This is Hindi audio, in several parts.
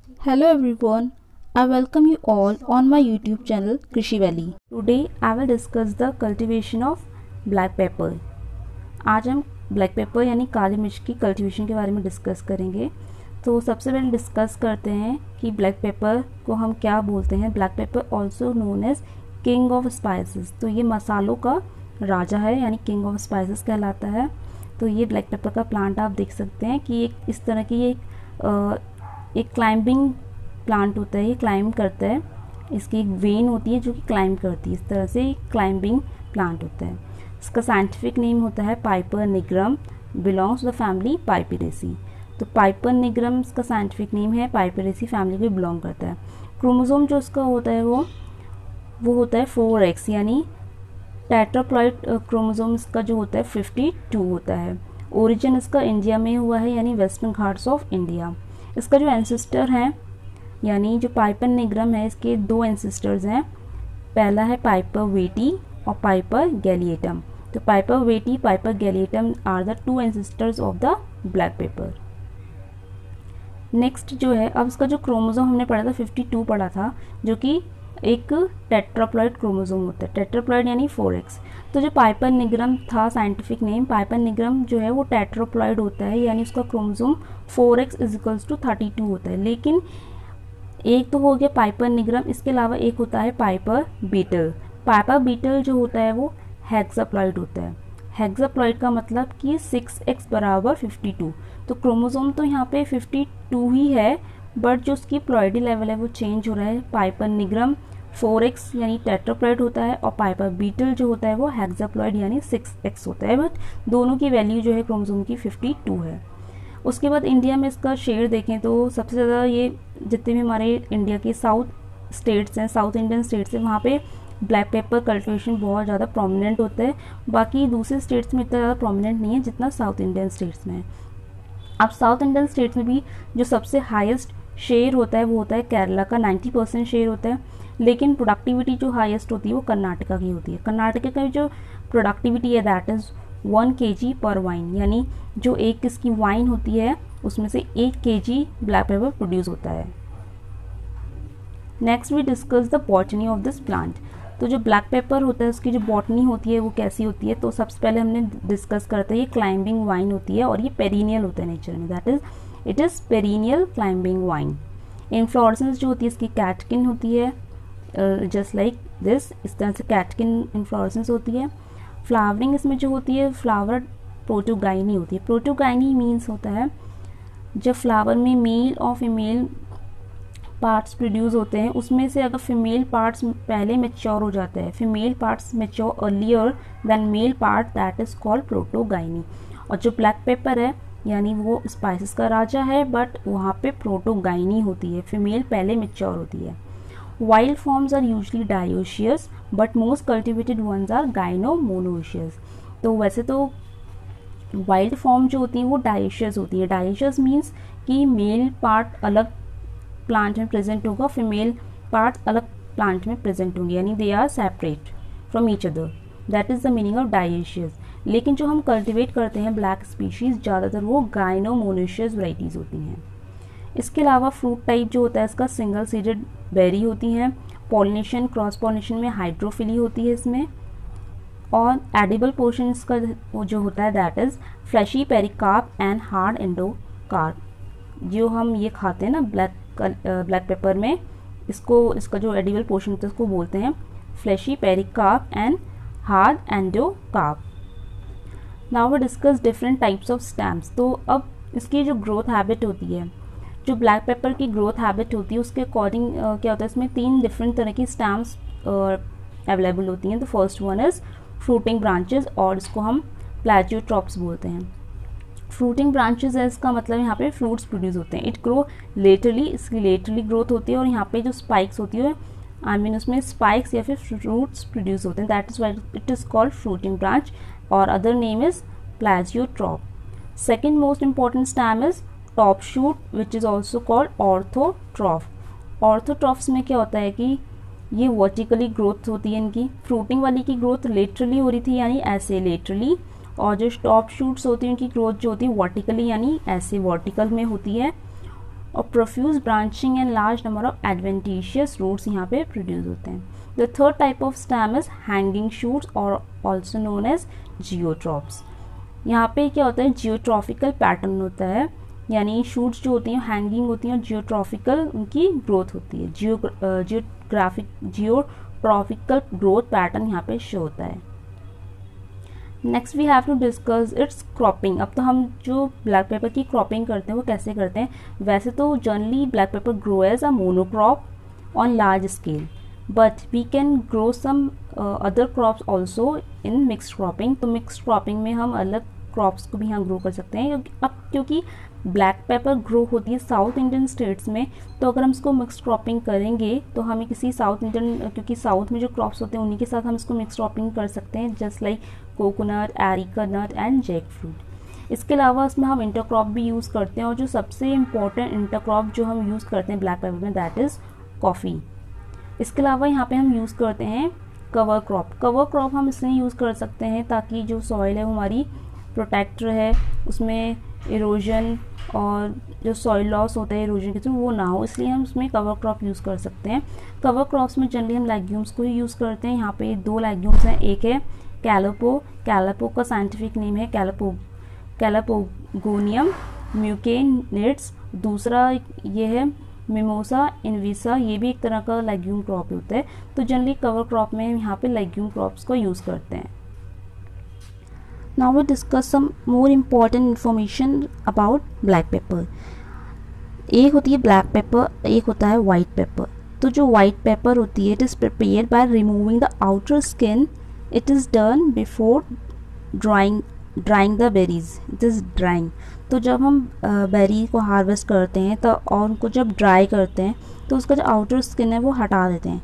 Hello everyone, I welcome you all on my YouTube channel Krishi Valley. Today I will discuss the cultivation of black pepper. आज हम ब्लैक पेपर यानी काली मिर्च की कल्टीवेशन के बारे में डिस्कस करेंगे। तो सबसे पहले डिस्कस करते हैं कि ब्लैक पेपर को हम क्या बोलते हैं। Black pepper also known as king of spices. तो ये मसालों का राजा है यानी किंग ऑफ स्पाइसेस कहलाता है। तो ये ब्लैक पेपर का प्लांट आप देख सकते हैं कि एक इस तरह की एक क्लाइंबिंग प्लांट होता है, ये क्लाइंब करता है। इसकी एक वेन होती है जो कि क्लाइंब करती है, इस तरह से क्लाइंबिंग प्लांट होता है। इसका साइंटिफिक नेम होता है Piper nigrum, belongs to the family Piperaceae. तो पाइपर निग्रम इसका साइंटिफिक नेम है, पाइपेरेसी फैमिली को बिलोंग करता है। क्रोमोसोम जो इसका होता है वो होता है 4x यानी टेट्राप्लॉइड क्रोमोसोम इसका जो होता है 52 होता है। ओरिजिन इसका इंडिया में हुआ है यानी वेस्टर्न घाट्स ऑफ इंडिया। इसका जो एंसेस्टर है यानी जो पाइपर निग्रम है, इसके दो एंसेस्टर्स हैं। पहला है पाइपर वेटी और पाइपर गैलिएटम। तो Piper wightii, Piper galeatum are the two ancestors of the black pepper. Next जो है, अब इसका जो क्रोमोसोम हमने पढ़ा था 52 पढ़ा था, जो कि एक टेट्राप्लॉइड क्रोमोसोम होता है। टेट्राप्लॉइड यानी 4x। तो जो पाइपर निग्रम था साइंटिफिक नेम, पाइपर निग्रम जो है वो टेट्राप्लॉइड होता है यानी उसका क्रोमोसोम 4x = 32 होता है। लेकिन एक तो हो गया पाइपर निग्रम, इसके अलावा एक होता है पाइपर बीटल। पाइपर बीटल जो होता है वो हेक्साप्लॉइड होता है। हेक्साप्लॉइड का मतलब कि 6x = 52। तो क्रोमोसोम तो यहाँ पे 52 ही है, बट जो उसकी प्लॉइडी लेवल है वो चेंज हो रहा है। पाइपर निग्रम 4x यानी टेट्राप्लॉइड होता है और पाइपर बीटल जो होता है वो हेक्साप्लॉइड यानी 6x होता है, बट दोनों की वैल्यू जो है क्रोमोसोम की 52 है। उसके बाद इंडिया में इसका शेयर देखें तो सबसे ज़्यादा ये जितने भी हमारे इंडिया के साउथ स्टेट्स हैं, साउथ इंडियन स्टेट्स हैं, वहाँ पे ब्लैक पेपर कल्टीवेशन बहुत ज़्यादा प्रोमिनेंट होता है। बाकी दूसरे स्टेट्स में इतना ज़्यादा प्रोमिनेंट नहीं है जितना साउथ इंडियन स्टेट्स में है। अब साउथ इंडियन स्टेट्स में भी जो सबसे हाईएस्ट शेयर होता है वो होता है केरला का, 90% शेयर होता है। लेकिन प्रोडक्टिविटी जो हाईएस्ट होती है वो कर्नाटका की होती है। कर्नाटका की जो प्रोडक्टिविटी है दैट इज़ 1 kg पर वाइन, यानी जो एक इसकी वाइन होती है उसमें से 1 kg ब्लैक पेपर प्रोड्यूस होता है। Next we discuss the botany of this plant. तो जो ब्लैक पेपर होता है उसकी जो बॉटनी होती है वो कैसी होती है, तो सबसे पहले हमने डिस्कस करते हैं ये क्लाइंबिंग वाइन होती है और ये पेरिनियल होता है नेचर में, that is it is perennial climbing vine. Inflorescence जो होती है इसकी कैटकिन होती है, जस्ट लाइक दिस, इस तरह से कैटकिन इन्फ्लोरेसेंस होती है। फ्लावरिंग इसमें जो होती है फ्लावर प्रोटोगाइनी होती है। प्रोटोगाइनी मीन्स होता है जब फ्लावर में मेल और फीमेल पार्ट्स प्रोड्यूस होते हैं, उसमें से अगर फीमेल पार्ट्स पहले मैच्योर हो जाते हैं, female parts mature earlier than male part, that is called protogyny. और जो ब्लैक पेपर है यानी वो स्पाइसेस का राजा है, बट वहाँ पे प्रोटोगाइनी होती है, फीमेल पहले मैच्योर होती है। Wild forms are usually dioecious but most cultivated ones are gynomonoecious. तो वैसे तो वाइल्ड फॉर्म जो होती है वो डायोशियस होती है। डायोशियस मीन्स कि मेल पार्ट अलग प्लांट में प्रेजेंट होगा, फीमेल पार्ट अलग प्लांट में प्रेजेंट होंगे, यानी they are separate from each other, that is the meaning of dioecious. लेकिन जो हम कल्टिवेट करते हैं ब्लैक स्पीशीज, ज़्यादातर वो गाइनोमोनोशियस वैराइटीज़ होती हैं। इसके अलावा फ्रूट टाइप जो होता है इसका सिंगल सीडेड बेरी होती हैं। पॉलिनेशन, क्रॉस पॉलिनेशन में हाइड्रोफिली होती है इसमें। और एडिबल पोर्शन इसका जो होता है that is fleshy pericarp and hard endocarp. जो हम ये खाते हैं ना ब्लैक पेपर में, इसका जो एडिबल पोर्शन होता है उसको बोलते हैं fleshy pericarp and hard endocarp. Now we discuss different types of stems. तो अब इसकी जो ग्रोथ हैबिट होती है, जो ब्लैक पेपर की ग्रोथ हैबिट होती है उसके अकॉर्डिंग क्या होता है, इसमें 3 डिफरेंट तरह की स्टैम्प्स अवेलेबल होती हैं। तो first one is fruiting branches और इसको हम प्लाजियोट्रॉप्स बोलते हैं। फ्रूटिंग ब्रांचेस है, इसका मतलब यहाँ पे फ्रूट्स प्रोड्यूस होते हैं। इट ग्रो लेटरली, इसकी लेटरली ग्रोथ होती है और यहाँ पे जो स्पाइक्स होती है आई मीन उसमें स्पाइक्स या फिर फ्रूट्स प्रोड्यूस होते हैं, that is why it is called fruiting branch और other name is plagiotrope. Second most important stem is top shoot which is also called orthotroph. Orthotrophs में क्या होता है कि ये वर्टिकली ग्रोथ होती है इनकी। फ्रूटिंग वाली की ग्रोथ लेटरली हो रही थी यानी ऐसे लेटरली, और जो टॉप शूट्स होती हैं उनकी ग्रोथ जो होती है वर्टिकली यानी ऐसे वर्टिकल में होती है। और profuse branching and large number of adventitious roots यहाँ पे प्रोड्यूस होते हैं। The third type of stem is hanging shoots और ऑल्सो नोन एज जियोट्रॉप्स। यहाँ पे क्या होता है, जियोट्रॉफिकल पैटर्न होता है, यानी शूट्स जो होती हैं हैंगिंग होती हैं और जियोट्रॉफिकल उनकी ग्रोथ होती है। जियोट्रॉफिकल ग्रोथ पैटर्न यहाँ पे शो होता है। Next we have to discuss its cropping. अब तो हम जो ब्लैक पेपर की क्रॉपिंग करते हैं वो कैसे करते हैं। वैसे तो generally black pepper grow as a monocrop on large scale, but we can grow some other crops also in mixed cropping. तो मिक्सड क्रॉपिंग में हम अलग क्रॉप्स को भी यहाँ ग्रो कर सकते हैं। अब क्योंकि ब्लैक पेपर ग्रो होती है साउथ इंडियन स्टेट्स में, तो अगर हम इसको मिक्स क्रॉपिंग करेंगे तो हमें किसी साउथ इंडियन, क्योंकि साउथ में जो क्रॉप्स होते हैं उन्हीं के साथ हम इसको मिक्स क्रॉपिंग कर सकते हैं, just like coconut, areca nut and jackfruit. इसके अलावा इसमें हम इंटरक्रॉप भी यूज़ करते हैं, और जो सबसे इम्पॉर्टेंट इंटरक्रॉप जो हम यूज़ करते हैं ब्लैक पेपर में दैट इज़ कॉफ़ी। इसके अलावा यहाँ पे हम यूज़ करते हैं कवर क्रॉप। कवर क्रॉप हम इसलिए यूज़ कर सकते हैं ताकि जो सॉइल है वो हमारी प्रोटेक्टर है, उसमें इरोजन और जो सॉइल लॉस होता है इरोजन के थ्रू वो ना हो, इसलिए हम उसमें कवर क्रॉप यूज़ कर सकते हैं। कवर क्रॉप्स में जनरली हम लेग्यूम्स को ही यूज़ करते हैं। यहाँ पे 2 लेग्यूम्स हैं, एक है कैलोपो। कैलोपो का साइंटिफिक नेम है कैलोपोगोनियम म्यूकेनिड्स। दूसरा ये है मिमोसा इनविसा, ये भी एक तरह का लेग्यूम क्रॉप होता है। तो जनरली कवर क्रॉप में यहाँ पे लेग्यूम क्रॉप्स को यूज़ करते हैं। Now we discuss some more important information about black pepper. एक होती है ब्लैक पेपर, एक होता है वाइट पेपर। तो जो वाइट पेपर होती है, it is prepared by removing the outer skin. It is done before drawing the berries. It is drawing. तो जब हम बेरी को हार्वेस्ट करते हैं तो और उनको जब ड्राई करते हैं तो उसका जो आउटर स्किन है वो हटा देते हैं।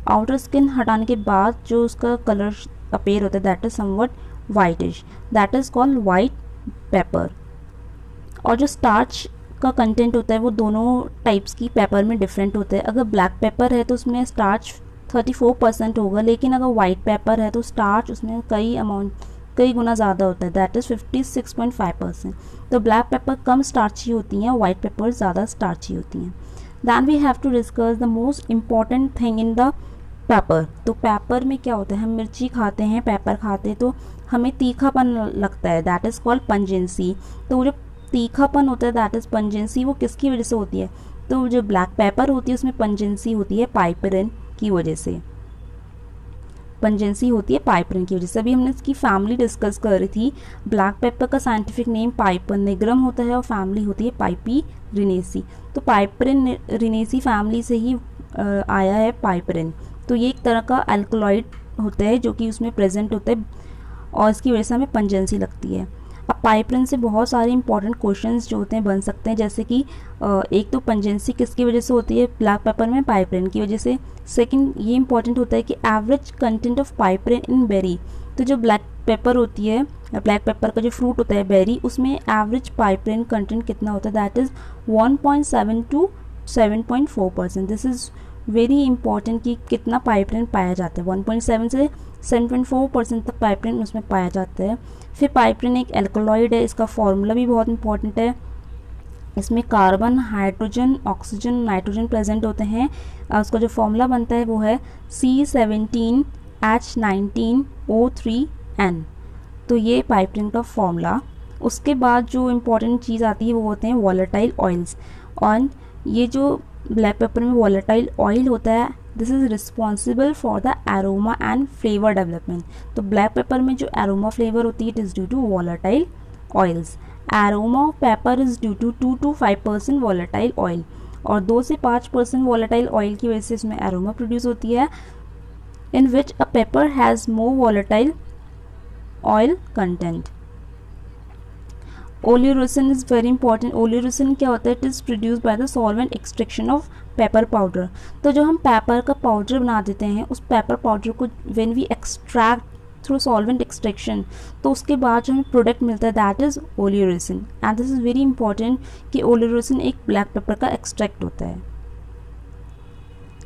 आउटर स्किन हटाने के बाद जो उसका कलर अपेयर होता है that is somewhat whitish, that is called white paper. और जो स्टार्च का कंटेंट होता है वो दोनों टाइप्स की पेपर में डिफरेंट होता है। अगर ब्लैक पेपर है तो उसमें स्टार्च 34% होगा, लेकिन अगर वाइट पेपर है तो स्टार्च उसमें कई गुना ज़्यादा होता है, दैट इज़ 56.5%। तो ब्लैक पेपर कम स्टार्ची होती हैं, वाइट पेपर ज़्यादा स्टार्ची होती हैं। Then we have to discuss the most important thing in the pepper. तो पेपर में क्या होता है, हम मिर्ची खाते हैं, पेपर खाते हैं तो हमें तीखापन लगता है, दैट इज़ कॉल्ड पंजेंसी। तो जो तीखापन होता है दैट इज़ पंजेंसी, वो किसकी वजह से होती है। तो जो ब्लैक पेपर होती है उसमें पंजेंसी होती है पाइपरिन की वजह से। पंजेंसी होती है पाइपरिन की वजह से। अभी हमने इसकी फैमिली डिस्कस कर रही थी। ब्लैक पेपर का साइंटिफिक नेम पाइपरनिग्रम होता है और फैमिली होती है पाइपीरिनेसी। तो पाइपरिनेसी फैमिली से ही आया है पाइपरिन। तो ये एक तरह का अल्कलॉइड होता है जो कि उसमें प्रेजेंट होता है और इसकी वजह से हमें पंजेंसी लगती है। अब पाइपरिन से बहुत सारे इंपॉर्टेंट क्वेश्चंस जो होते हैं बन सकते हैं, जैसे कि एक तो पंजेंसी किसकी वजह से होती है, ब्लैक पेपर में पाइपरिन की वजह से। सेकंड ये इंपॉर्टेंट होता है कि average content of piperine in berry. तो जो ब्लैक पेपर होती है, ब्लैक पेपर का जो फ्रूट होता है बेरी, उसमें एवरेज पाइपरिन कंटेंट कितना होता है, that is 1.7 to 7.4%। This is very important कि कितना पाइपरिन पाया जाता है। 1.7 से 7.4% तक पाइपरिन उसमें पाया जाता है। फिर पाइपरिन एक एल्कलॉइड है, इसका फॉर्मूला भी बहुत इंपॉर्टेंट है। इसमें carbon, hydrogen, oxygen, nitrogen present होते हैं। उसका जो फॉर्मूला बनता है वो है C17H19O3N। तो ये पाइपरिन का फॉर्मूला। उसके बाद जो इम्पोर्टेंट चीज़ आती है वो होते हैं वॉलेटाइल ऑयल्स। और ये जो ब्लैक पेपर में वॉलेटाइल ऑयल होता है, this is responsible for the aroma and flavour development. तो ब्लैक पेपर में जो एरोमा फ्लेवर होती है it is due to volatile oils. Aroma pepper is due to 2 to 5% volatile oil, और 2 से 5% वॉलेटाइल ऑयल की वजह से इसमें एरोमा प्रोड्यूस होती है, in which a pepper has more volatile oil content. Oleoresin is very important. Oleoresin क्या होता है, it is produce by the solvent extraction of pepper powder. तो जो हम पेपर का पाउडर बना देते हैं, उस पेपर पाउडर को when we extract through solvent extraction, तो उसके बाद जो हमें प्रोडक्ट मिलता है that is oleoresin. And this is very important कि ओलियोरेसिन एक ब्लैक पेपर का एक्सट्रैक्ट होता है।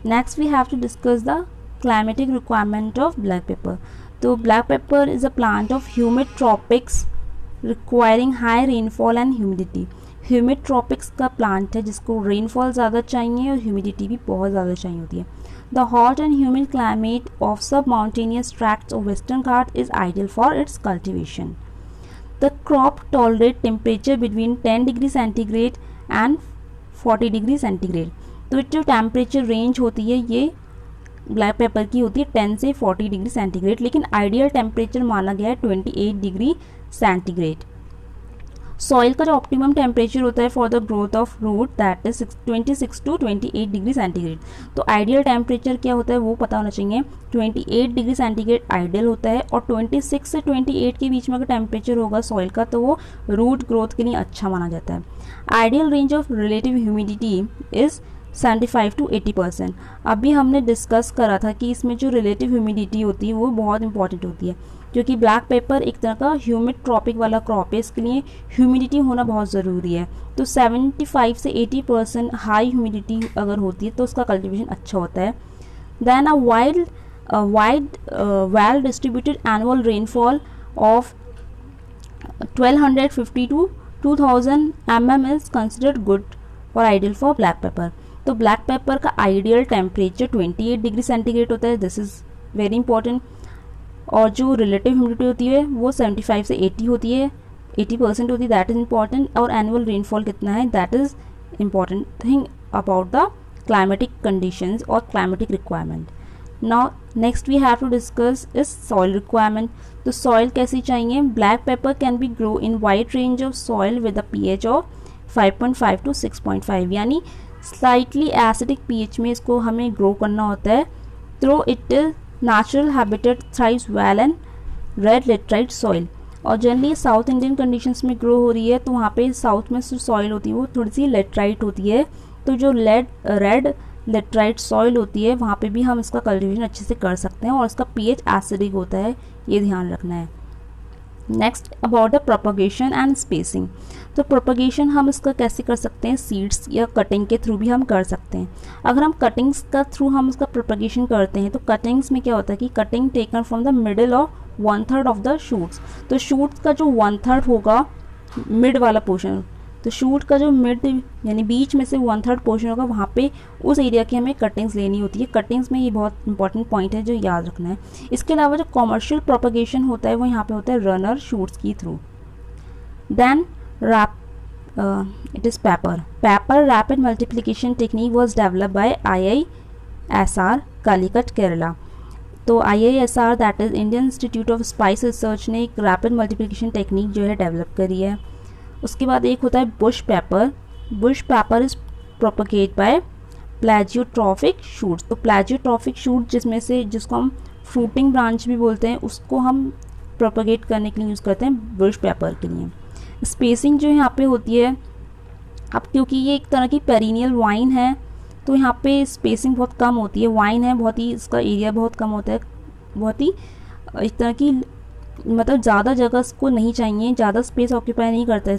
Next we have to discuss the climatic requirement of black pepper. तो black pepper is a plant of humid tropics requiring high rainfall and humidity. Humid tropics का प्लांट है जिसको रेनफॉल ज़्यादा चाहिए और ह्यूमिडिटी भी बहुत ज़्यादा चाहिए होती है. The hot and humid climate of sub mountainous tracts of Western Ghat is ideal for its cultivation. The crop tolerate temperature between 10 degree centigrade and 40 degree centigrade. तो जो टेम्परेचर रेंज होती है ये ब्लैक पेपर की होती है 10 से 40 डिग्री सेंटीग्रेड, लेकिन आइडियल टेम्परेचर माना गया है 28 डिग्री सेंटीग्रेड. सॉइल का जो ऑप्टिमम टेम्परेचर होता है for the growth of root that is 26 to 28 degree centigrade. तो आइडियल टेम्परेचर क्या होता है वो पता होना चाहिए. 28 डिग्री सेंटीग्रेड आइडियल होता है और 26 से 28 के बीच में अगर टेम्परेचर होगा सॉइल का तो वो रूट ग्रोथ के लिए अच्छा माना जाता है. Ideal range of relative humidity is 75 to 80%. अभी हमने डिस्कस करा था कि इसमें जो रिलेटिव ह्यूमिडिटी होती है वो बहुत इंपॉर्टेंट होती है, क्योंकि ब्लैक पेपर एक तरह का ह्यूमिड ट्रॉपिक वाला क्रॉप है, इसके लिए ह्यूमिडिटी होना बहुत ज़रूरी है. तो 75 से 80% हाई ह्यूमिडिटी अगर होती है तो उसका कल्टिवेशन अच्छा होता है. Then a wide well distributed annual rainfall of 1250 to 2000 mm is considered good for ideal for black pepper. तो ब्लैक पेपर का आइडियल टेम्परेचर 28 डिग्री सेंटीग्रेड होता है, दिस इज़ वेरी इंपॉर्टेंट. और जो रिलेटिव ह्यूमिडिटी होती है वो 75 से 80 होती है, 80% होती है, दैट इज़ इंपॉर्टेंट. और एनुअल रेनफॉल कितना है that is important thing about the climatic conditions और climatic requirement. Now next we have to discuss is soil requirement. तो सॉइल कैसी चाहिए. Black pepper can be grow in wide range of soil with a pH ऑफ 5.5 टू 6.5, यानी स्लाइटली एसिडिक pH में इसको हमें ग्रो करना होता है. Through it is natural habitat thrives well and red laterite soil. और जनरली साउथ इंडियन कंडीशंस में ग्रो हो रही है तो वहाँ पे साउथ में जो सॉइल होती है वो थोड़ी सी लेटराइट होती है. तो जो रेड लेटराइट सॉइल होती है वहाँ पे भी हम इसका कल्टिवेशन अच्छे से कर सकते हैं और इसका pH एसिडिक होता है, ये ध्यान रखना है. Next about the propagation and spacing. तो प्रोपगेशन हम इसका कैसे कर सकते हैं, सीड्स या कटिंग के थ्रू भी हम कर सकते हैं. अगर हम कटिंग्स का थ्रू हम इसका प्रोपगेशन करते हैं तो कटिंग्स में क्या होता है कि cutting taken from the middle of 1/3 of the shoots. तो शूट्स का जो 1/3 होगा मिड वाला पोर्शन, तो शूट का जो मिड यानी बीच में से 1/3 पोर्शन होगा वहाँ पे उस एरिया की हमें कटिंग्स लेनी होती है. कटिंग्स में ये बहुत इंपॉर्टेंट पॉइंट है जो याद रखना है. इसके अलावा जो कॉमर्शियल प्रोपगेशन होता है वो यहाँ पे होता है रनर शूट्स की through. Then it is paper rapid multiplication technique was developed by IISR Calicut Kerala. तो IISR that is Indian Institute of Spice research ने एक रैपिड मल्टीप्लिकेशन टेक्निक जो है डेवलप करी है. उसके बाद एक होता है bush pepper is propagate by plagiotrophic shoots. तो प्लेजियोट्रॉफिक शूट जिसको हम फ्रूटिंग ब्रांच भी बोलते हैं उसको हम प्रोपगेट करने के लिए यूज़ करते हैं बुश पेपर के लिए. स्पेसिंग जो यहाँ पे होती है, अब क्योंकि ये एक तरह की पेरिनियल वाइन है तो यहाँ पे स्पेसिंग बहुत कम होती है. वाइन है बहुत ही, इसका एरिया बहुत कम होता है, बहुत ही एक तरह की मतलब ज़्यादा जगह इसको नहीं चाहिए, ज़्यादा स्पेस ऑक्यूपाई नहीं करता है.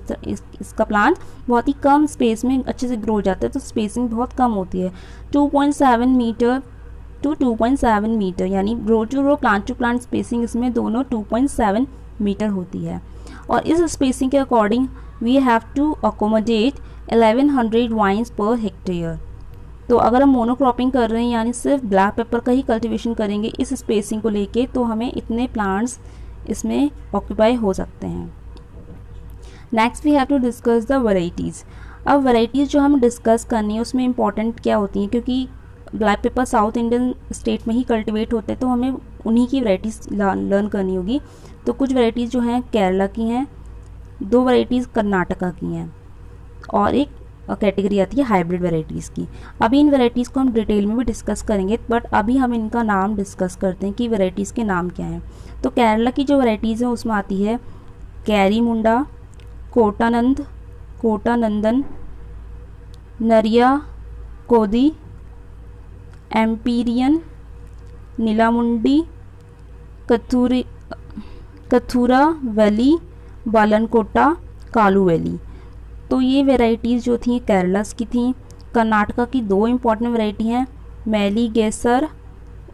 इसका प्लांट बहुत ही कम स्पेस में अच्छे से ग्रो हो जाता है, तो स्पेसिंग बहुत कम होती है. 2.7 मीटर टू 2.7 मीटर, यानी रो टू प्लांट स्पेसिंग इसमें दोनों 2.7 मीटर होती है. और इस स्पेसिंग के according we have to accommodate 1100 vines per hectare. तो अगर हम मोनोक्रॉपिंग कर रहे हैं यानी सिर्फ ब्लैक पेपर का ही कल्टीवेशन करेंगे इस स्पेसिंग को लेके तो हमें इतने प्लांट्स इसमें ऑक्यूपाई हो सकते हैं. Next we have to discuss the varieties. अब वैरायटीज़ जो हम डिस्कस करनी है उसमें इंपॉर्टेंट क्या होती हैं, क्योंकि black pepper south Indian state में ही कल्टिवेट होते हैं तो हमें उन्हीं की वैरायटीज़ लर्न करनी होगी. तो कुछ वैरायटीज़ जो हैं केरला की हैं, 2 वैरायटीज़ कर्नाटका की हैं और एक कैटेगरी आती है हाइब्रिड वैरायटीज़ की. अभी इन वैरायटीज़ को हम डिटेल में भी डिस्कस करेंगे, बट अभी हम इनका नाम डिस्कस करते हैं कि वैरायटीज़ के नाम क्या हैं. तो केरला की जो वैरायटीज़ हैं उसमें आती है कैरीमुंडा, कोटानंदन, नरिया कोदी, एम्पीरियन, नीलामुंडी, कथूरा वैली, बालनकोटा, कालू वैली. तो ये वैरायटीज़ जो थी केरला की थी. कर्नाटका की 2 इंपॉर्टेंट वैरायटी हैं Malligesara,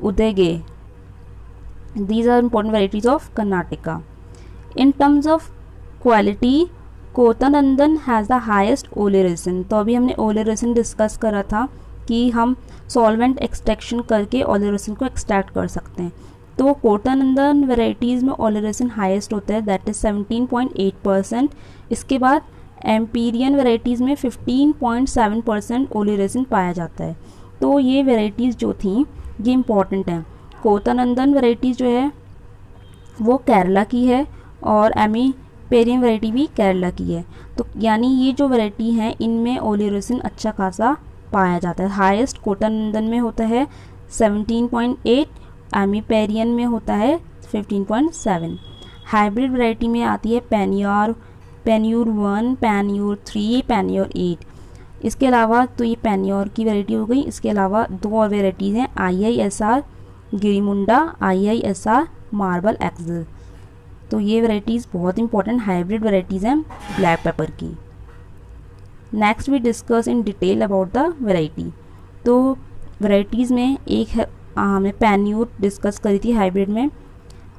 Uddagare. These are important varieties of Karnataka. In terms of quality Kottanadan has the highest oleoresin. तो अभी हमने ओलेरेसिन डिस्कस करा था कि हम सॉल्वेंट एक्सट्रैक्शन करके ओलेरेसिन को एक्सट्रैक्ट कर सकते हैं। तो कोटानंदन वेराइटीज़ में ओलेरेसिन हाईएस्ट होता है, दैट इज़ 17.8%। इसके बाद एम्पीरियन वेराइटीज़ में 15.7% ओलेरेसिन पाया जाता है। तो ये वेराइटीज़ जो थी ये इम्पॉर्टेंट हैं। कोटानंदन वेराइटीज़ जो है वो केरला की है और एम्पीरियन वैरायटी भी केरला की है। तो यानी ये जो वैरायटी हैं इनमें ओलेरेसिन अच्छा खासा पाया जाता है। हाईएस्ट कोटानंदन में होता है 17.8, एम्पीरियन में होता है 15.7। हाइब्रिड वैरायटी में आती है पैन्योर 1, पैन्योर 3, पैन्योर 8। इसके अलावा तो ये पैन्योर की वैरायटी हो गई। इसके अलावा 2 और वेराइटीज़ हैं, IISR Girimunda, IISR Malabar Excel. तो ये वैराइटीज़ बहुत इंपॉर्टेंट हाइब्रिड वैराइटीज़ हैं ब्लैक पेपर की। Next we discuss in detail about the variety. तो वैराइटीज़ में एक है, हमने पैन्योर डिस्कस करी थी हाइब्रिड में,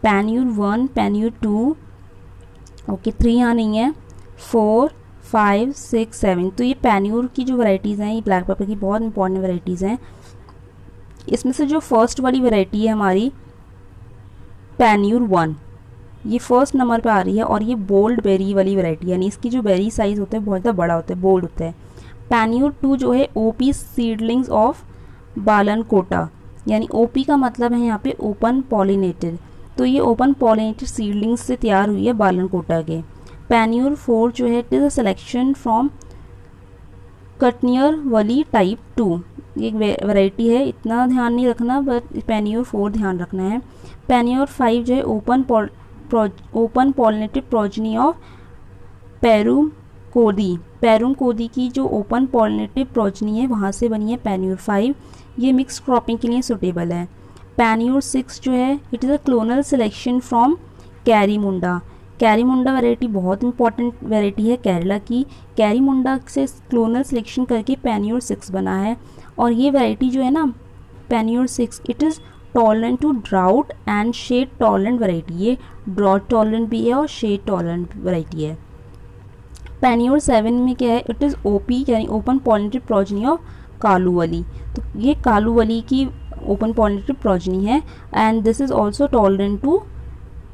पैन्योर 1, पैन्योर 2, ओके 3 यहाँ नहीं है, 4, 5, 6, 7। तो ये पैन्योर की जो वैराइटीज़ हैं ये ब्लैक पेपर की बहुत इंपॉर्टेंट वैराइटीज़ हैं। इसमें से जो फर्स्ट वाली वैरायटी है हमारी पैन्योर 1, ये फर्स्ट नंबर पे आ रही है और ये बोल्ड बेरी वाली वैरायटी, यानी इसकी जो बेरी साइज़ होता है बहुत ज़्यादा बड़ा होता है, बोल्ड होता है। पैन्योर 2 जो है OP सीडलिंग्स ऑफ बालनकोटा, यानी OP का मतलब है यहाँ पे ओपन पॉलिनेटेड। तो ये ओपन पॉलिनेटेड सीडलिंग्स से तैयार हुई है बालनकोटा के। पैन्योर 4 जो है it is a selection from Kuthiravally type 2, ये एक वैरायटी है, इतना ध्यान नहीं रखना, बट पैन्योर 4 ध्यान रखना है। पैन्योर 5 जो है ओपन पॉलिनेटेड प्रोजनी ऑफ पेरुम कोदी की जो ओपन पॉलिनेटेड प्रोजनी है वहाँ से बनी है पैन्योर 5। ये मिक्स क्रॉपिंग के लिए सुटेबल है। पैन्योर 6 जो है it is a clonal selection from Karimunda. Karimunda variety बहुत इंपॉर्टेंट वैरायटी है केरला की। कैरीमुंडा से क्लोनल सिलेक्शन करके पैन्योर 6 बना है। और ये वैरायटी जो है ना Panniyur 6 it is tolerant to drought and shade tolerant variety, ये ड्राउट टॉलरेंट भी है और शेड टॉलरेंट वैरायटी है। पैन्योर 7 में क्या है, इट इज़ OP यानी open pollinated progeny of Kaluvally. तो ये कालूवली की ओपन पॉलिनेटेड प्रोजनी है and this is also tolerant to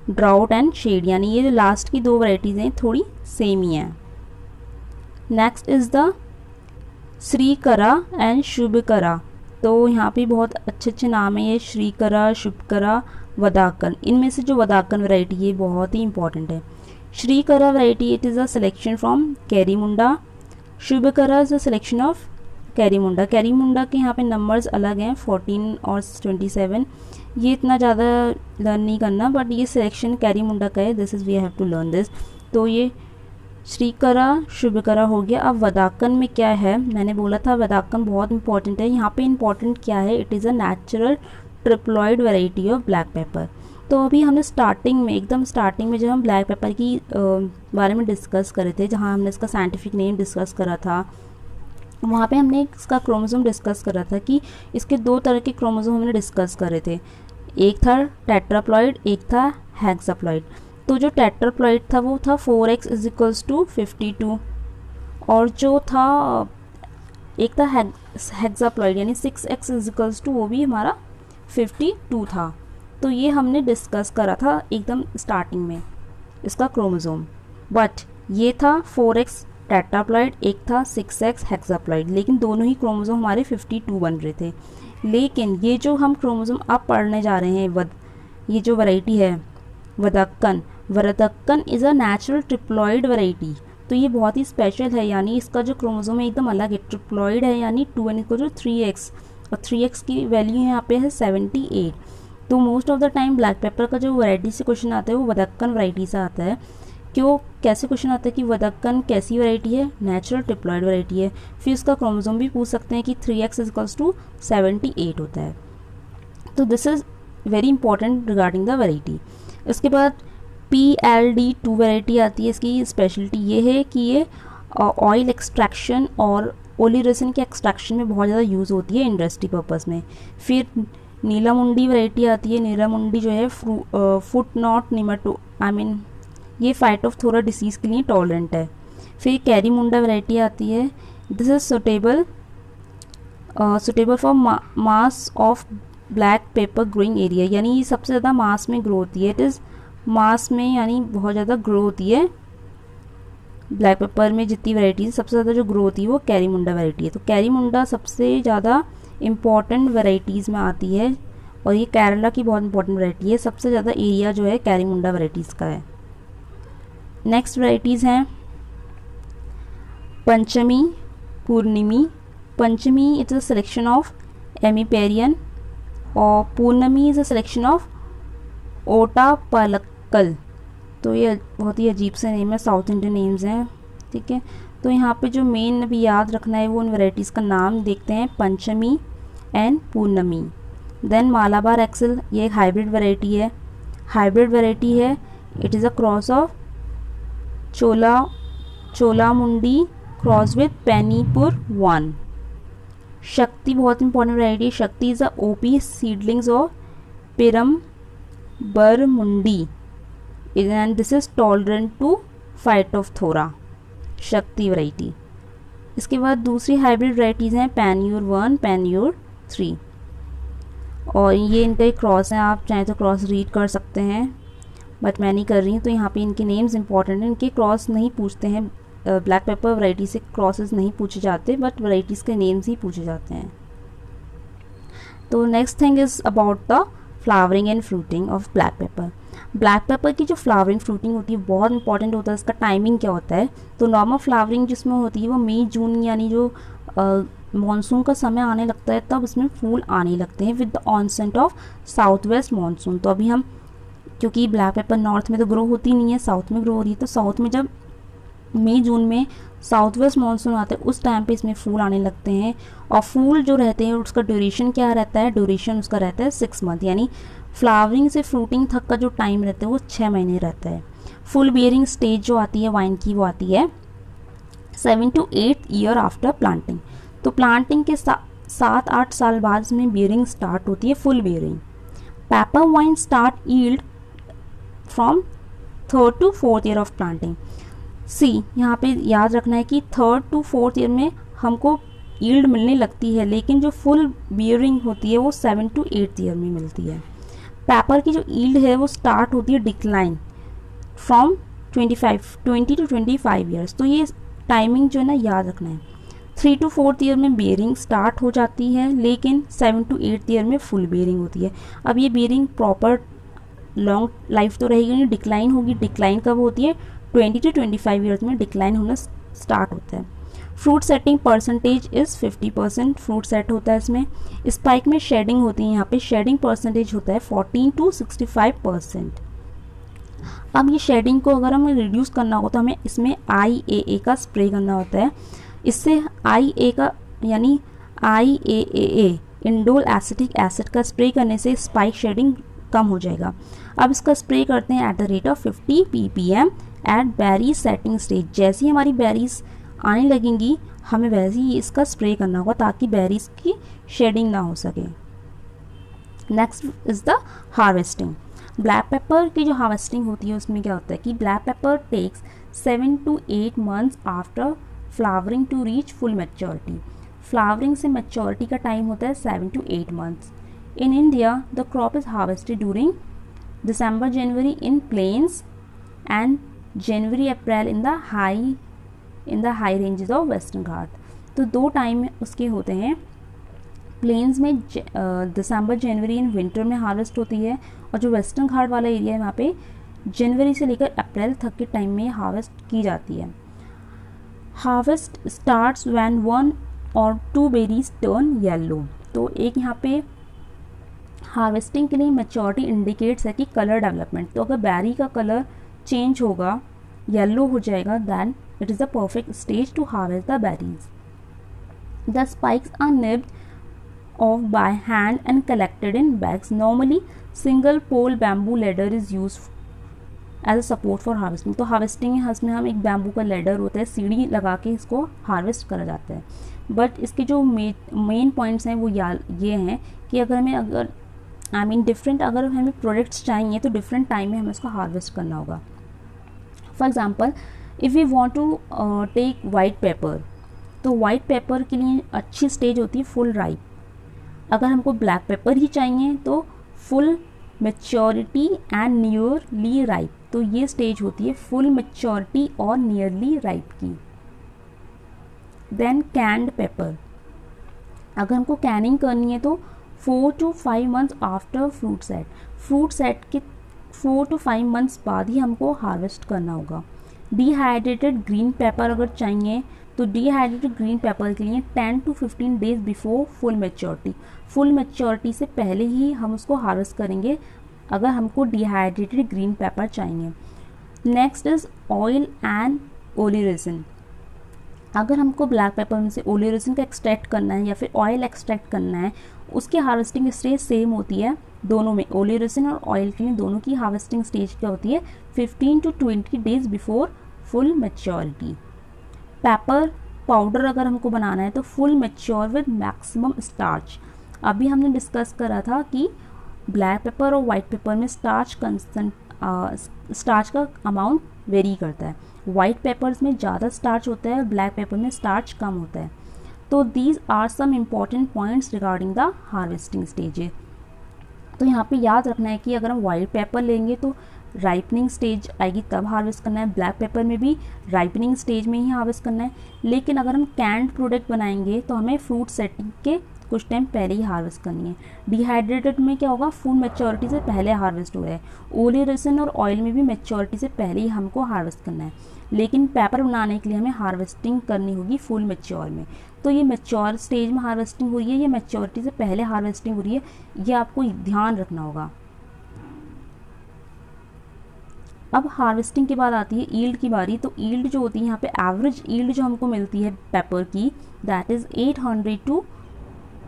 drought and shade, यानी ये लास्ट की 2 वैरायटीज़ हैं थोड़ी सेम ही हैं। Next is the Sreekara and Subhakara. तो यहाँ पे बहुत अच्छे नाम है ये, श्रीकरा, शुभकरा, वदाकन। इनमें से जो वदाकन वैरायटी है बहुत ही इंपॉर्टेंट है। Sreekara variety it is a selection from Karimunda. Subhakara is a selection of Karimunda. Karimunda के यहाँ पे नंबर्स अलग हैं 14 और 27, ये इतना ज़्यादा लर्न नहीं करना, बट ये सिलेक्शन कैरीमुंडा का है, this is we have to learn this. तो ये श्रीकरा शुभकरा हो गया। अब वदाकन में क्या है, मैंने बोला था वदाकन बहुत इंपॉर्टेंट है। यहाँ पे इंपॉर्टेंट क्या है, it is a natural triploid variety of black pepper. तो अभी हमने स्टार्टिंग में एकदम स्टार्टिंग में जब हम ब्लैक पेपर की बारे में डिस्कस करे थे, जहाँ हमने इसका साइंटिफिक नेम डिस्कस करा था, वहाँ पे हमने इसका क्रोमोसोम डिस्कस करा था कि इसके 2 तरह के क्रोमोसोम हमने डिस्कस करे थे, एक था टेट्राप्लॉइड, एक था हेक्साप्लॉइड। तो जो टेट्राप्लॉइड था वो था 4x = 52 और जो था एक था हेक्साप्लॉइड यानी 6x = वो भी हमारा 52 था। तो ये हमने डिस्कस करा था एकदम स्टार्टिंग में इसका क्रोमोसोम, बट ये था 4x टेट्राप्लॉइड, एक था 6x हेक्साप्लॉइड, लेकिन दोनों ही क्रोमोसोम हमारे 52 बन रहे थे। लेकिन ये जो हम क्रोमोसोम अब पढ़ने जा रहे हैं ये जो वैरायटी है Vadakan is a natural triploid variety. तो ये बहुत ही स्पेशल है, यानी इसका जो क्रोमोसोम है एकदम अलग है, ट्रिप्लॉइड है, यानी 2n = 3x और 3x की वैल्यू यहाँ पे है 78। तो most of the time black pepper का जो वैरायटी से क्वेश्चन आता है वो वदाकन वैरायटी से आता है। क्यों, कैसे क्वेश्चन आता है कि वदाकन कैसी वैरायटी है, नेचुरल ट्रिप्लॉइड वैरायटी है। फिर उसका क्रोमोसोम भी पूछ सकते हैं कि 3x = 78 होता है। तो this is very important regarding the variety. इसके बाद PLD2 वैरायटी आती है। इसकी स्पेशलिटी ये है कि ये ऑयल एक्सट्रैक्शन और ओलिरेसिन के एक्सट्रैक्शन में बहुत ज़्यादा यूज़ होती है इंडस्ट्री पर्पस में। फिर नीलामुंडी वैरायटी आती है। नीलामुंडी जो है फुट नॉट निमेटो ये फाइटोफथोरा डिसीज़ के लिए टॉलरेंट है। फिर कैरीमुंडा वैरायटी आती है, this is suitable for mass of black paper growing area, यानी ये सबसे ज़्यादा मास में ग्रो होती है, इट इज़ मास में यानी बहुत ज़्यादा ग्रो होती है। ब्लैक पेपर में जितनी वैरायटी है सबसे ज़्यादा जो ग्रो होती है वो कैरीमुंडा वैरायटी है। तो कैरीमुंडा सबसे ज़्यादा इम्पॉर्टेंट वैरायटीज़ में आती है और ये केरला की बहुत इंपॉर्टेंट वैरायटी है। सबसे ज़्यादा एरिया जो है कैरीमुंडा वैरायटीज़ का है। नेक्स्ट वैरायटीज़ हैं पंचमी, पूर्णिमी। पंचमी इट्स अ सिलेक्शन ऑफ एमीपेरियन और पूर्णमी इज़ अ सिलेक्शन ऑफ ओटा पलक्कल। तो ये बहुत ही अजीब से नेम है, साउथ इंडियन नेम्स हैं, ठीक है। तो यहाँ पे जो मेन अभी याद रखना है वो उन वैरायटीज़ का नाम देखते हैं, Panchami and Pournami. Then Malabar excel, ये एक हाइब्रिड वैरायटी है। हाइब्रिड वैरायटी है, it is a cross of Cholamundi cross with Panniyur 1। Shakthi बहुत इंपॉर्टेंट वैरायटी है। Shakthi is a OP seedlings of Perambramundi and this is tolerant to Phytophthora, Shakthi variety. इसके बाद दूसरी हाइब्रिड वैरायटीज़ हैं पैन्यूर 1, पैन्यूर 3 और ये इनका एक क्रॉस है, आप चाहें तो क्रॉस रीड कर सकते हैं बट मैं नहीं कर रही हूँ। तो यहाँ पे इनके नेम्स इंपॉर्टेंट हैं, इनके क्रॉस नहीं पूछते हैं, ब्लैक पेपर वैरायटी से क्रॉसेस नहीं पूछे जाते बट वैरायटीज़ के नेम्स ही पूछे जाते हैं। तो next thing is about the flowering and fruiting of black paper. Black pepper की जो फ्लावरिंग फ्रूटिंग होती है बहुत इंपॉर्टेंट होता है, इसका टाइमिंग क्या होता है। तो नॉर्मल फ्लावरिंग जिसमें होती है वो मई जून यानी जो मानसून का समय आने लगता है तब इसमें फूल आने लगते हैं with the onset of southwest monsoon. तो अभी हम क्योंकि ब्लैक पेपर नॉर्थ में तो ग्रो होती नहीं है, साउथ में ग्रो हो रही है, तो साउथ में जब मई जून में साउथ वेस्ट मानसून आता है उस टाइम पे इसमें फूल आने लगते हैं। और फूल जो रहते हैं उसका ड्यूरेशन क्या रहता है, ड्यूरेशन उसका रहता है 6 मंथ, यानी फ्लावरिंग से फ्रूटिंग तक का जो टाइम रहता है वो 6 महीने रहता है। फुल बियरिंग स्टेज जो आती है वाइन की वो आती है 7 to 8 ईयर आफ्टर प्लांटिंग। तो प्लांटिंग के 7-8 साल बाद इसमें बियरिंग स्टार्ट होती है, full bearing. Paper wine start yield from 3rd to 4th year of planting. यहाँ पे याद रखना है कि 3rd to 4th ईयर में हमको यील्ड मिलने लगती है, लेकिन जो फुल बियरिंग होती है वो 7 to 8th ईयर में मिलती है। पेपर की जो यील्ड है वो स्टार्ट होती है डिक्लाइन फ्रॉम 20 to 25 ईयर्स। तो ये टाइमिंग जो है ना याद रखना है। 3 to 4th ईयर में बियरिंग स्टार्ट हो जाती है, लेकिन 7 to 8th ईयर में फुल बियरिंग होती है। अब ये बियरिंग प्रॉपर लॉन्ग लाइफ तो रहेगी नहीं, डिक्लाइन होगी। डिक्लाइन कब होती है, 20 to 25 ईयर्स में डिक्लाइन होना स्टार्ट होता है। Fruit setting percentage is 50%, fruit set होता है इसमें। स्पाइक में शेडिंग होती है, यहाँ पे शेडिंग परसेंटेज होता है 14 to 65%। अब ये शेडिंग को अगर हमें रिड्यूस करना हो तो हमें इसमें IAA का स्प्रे करना होता है। इससे IA का यानी IAA इंडोल एसिटिक एसिड का स्प्रे करने से स्पाइक शेडिंग कम हो जाएगा। अब इसका स्प्रे करते हैं at the rate of 50 ppm at berry setting stage. जैसे ही हमारी बेरीज आने लगेंगी हमें वैसे ही इसका स्प्रे करना होगा ताकि बेरीज की शेडिंग ना हो सके। Next is the harvesting. Black pepper की जो हार्वेस्टिंग होती है उसमें क्या होता है कि black pepper takes 7 to 8 months after flowering to reach full maturity. Flowering से मैच्योरिटी का टाइम होता है 7 to 8 months। In India the crop is harvested during December January in plains and January April in the high ranges of Western Ghat। तो 2 टाइम उसके होते हैं। प्लेन्स में दिसंबर जनवरी इन विंटर में हार्वेस्ट होती है और जो वेस्टर्न घाट वाला एरिया है वहाँ पे जनवरी से लेकर अप्रैल तक के टाइम में हार्वेस्ट की जाती है। Harvest starts when 1 or 2 berries turn yellow. तो एक यहाँ पे हार्वेस्टिंग के लिए मैच्योरिटी इंडिकेट्स है कि कलर डेवलपमेंट। तो अगर बेरी का कलर चेंज होगा, येलो हो जाएगा, then it is the perfect stage to harvest the berries. The spikes are nibbed off by hand and collected in bags. Normally single pole bamboo ladder is use as a support for harvesting. तो हार्वेस्टिंग इसमें हम एक बैम्बू का लेडर होता है, सीढ़ी लगा के इसको हार्वेस्ट करा जाता है। बट इसके जो मेन पॉइंट्स हैं वो ये हैं कि अगर हमें डिफरेंट अगर हमें प्रोडक्ट्स चाहिए तो डिफरेंट टाइम में हमें उसको हार्वेस्ट करना होगा। For example if we want to take white pepper, तो वाइट पेपर के लिए अच्छी स्टेज होती है फुल राइप। अगर हमको ब्लैक पेपर ही चाहिए तो full maturity and nearly ripe, तो ये स्टेज होती है फुल मैच्योरिटी और नियरली राइप की। देन कैंड पेपर, अगर हमको कैनिंग करनी है तो 4 to 5 months after fruit set, fruit set के 4 to 5 मंथ्स बाद ही हमको हार्वेस्ट करना होगा। डिहाइड्रेटेड ग्रीन पेपर अगर चाहिए तो डिहाइड्रेटेड ग्रीन पेपर के लिए 10 to 15 days before full maturity, full maturity से पहले ही हम उसको हार्वेस्ट करेंगे अगर हमको डिहाइड्रेटेड ग्रीन पेपर चाहिए। नेक्स्ट इज ऑयल एंड ओलिरेसिन, अगर हमको ब्लैक पेपर में से ओलिरेसिन का एक्सट्रैक्ट करना है या फिर ऑयल एक्सट्रैक्ट करना है, उसकी हार्वेस्टिंग स्टेज सेम होती है दोनों में, ओलिरेसिन और ऑयल के लिए दोनों की हार्वेस्टिंग स्टेज क्या होती है 15 to 20 days before full maturity. Pepper powder अगर हमको बनाना है तो full mature with maximum starch, अभी हमने डिस्कस करा था कि ब्लैक पेपर और वाइट पेपर में स्टार्च का अमाउंट वेरी करता है, वाइट पेपर्स में ज़्यादा स्टार्च होता है और ब्लैक पेपर में स्टार्च कम होता है। तो these are some important points regarding the harvesting stages. तो यहाँ पे याद रखना है कि अगर हम वाइट पेपर लेंगे तो राइपनिंग स्टेज आएगी तब हार्वेस्ट करना है, ब्लैक पेपर में भी राइपनिंग स्टेज में ही हार्वेस्ट करना है। लेकिन अगर हम कैंड प्रोडक्ट बनाएंगे तो हमें फ्रूट सेटिंग के कुछ टाइम पहले ही हार्वेस्ट करनी है। डिहाइड्रेटेड में क्या होगा, फुल मैच्योरिटी से पहले हार्वेस्ट हो रहा है। ओलिरेसिन और ऑयल में भी मैच्योरिटी से पहले ही हमको हार्वेस्ट करना है, लेकिन पेपर बनाने के लिए हमें हार्वेस्टिंग करनी होगी फुल मैच्योर में। तो ये मैच्योर स्टेज में हार्वेस्टिंग हो रही है, ये मैच्योरिटी से पहले हार्वेस्टिंग हो रही है, ये आपको ध्यान रखना होगा। अब हार्वेस्टिंग के बाद आती है ईल्ड की बारी। तो ईल्ड जो होती है यहाँ पे एवरेज ईल्ड जो हमको मिलती है पेपर की, that is 800 to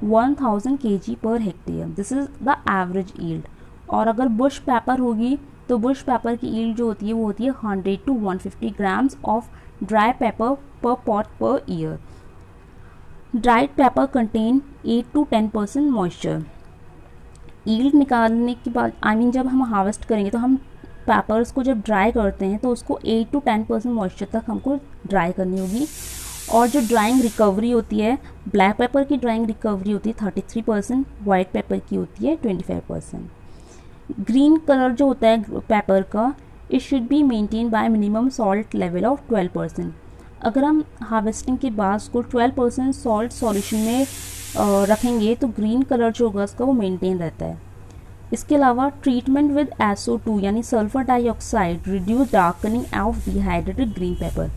1000 kg per hectare, this is the average yield. और अगर बुश पेपर होगी तो बुश पेपर की ईल्ड जो होती है वो होती है 100 to 150 grams of dry pepper per pot per year. Dried pepper contain 8 to 10% moisture. Yield निकालने के बाद जब हम हार्वेस्ट करेंगे तो हम पेपर्स को जब ड्राई करते हैं तो उसको 8 to 10% मॉइस्चर तक हमको ड्राई करनी होगी। और जो ड्राइंग रिकवरी होती है, ब्लैक पेपर की ड्राइंग रिकवरी होती है 33%, वाइट पेपर की होती है 25%। ग्रीन कलर जो होता है पेपर का, it should be maintain by minimum salt level of 12%। अगर हम हार्वेस्टिंग के बाद उसको 12% सॉल्ट सॉल्यूशन में रखेंगे तो ग्रीन कलर जो होगा उसका वो मेंटेन रहता है। इसके अलावा ट्रीटमेंट विद SO2 यानी sulphur dioxide reduce darkening of dehydrated green pepper.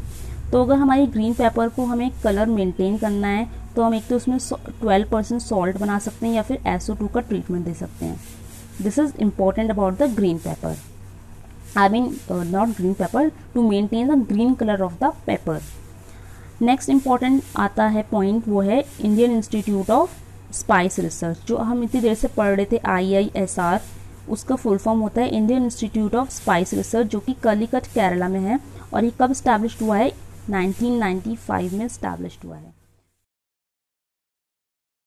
तो अगर हमारी ग्रीन पेपर को हमें कलर मेंटेन करना है तो हम एक तो उसमें 12% सॉल्ट बना सकते हैं या फिर SO2 का ट्रीटमेंट दे सकते हैं। This is important about the green pepper, not green pepper, to maintain the green colour of the pepper. Next important आता है पॉइंट, वो है Indian Institute of Spice Research, जो हम इतनी देर से पढ़ रहे थे IISR, उसका फुल फॉर्म होता है Indian Institute of Spice Research, जो कि कलिकट केरला में है। और ये कब स्टैब्लिश हुआ है, 1995 में स्टैब्लिश हुआ है।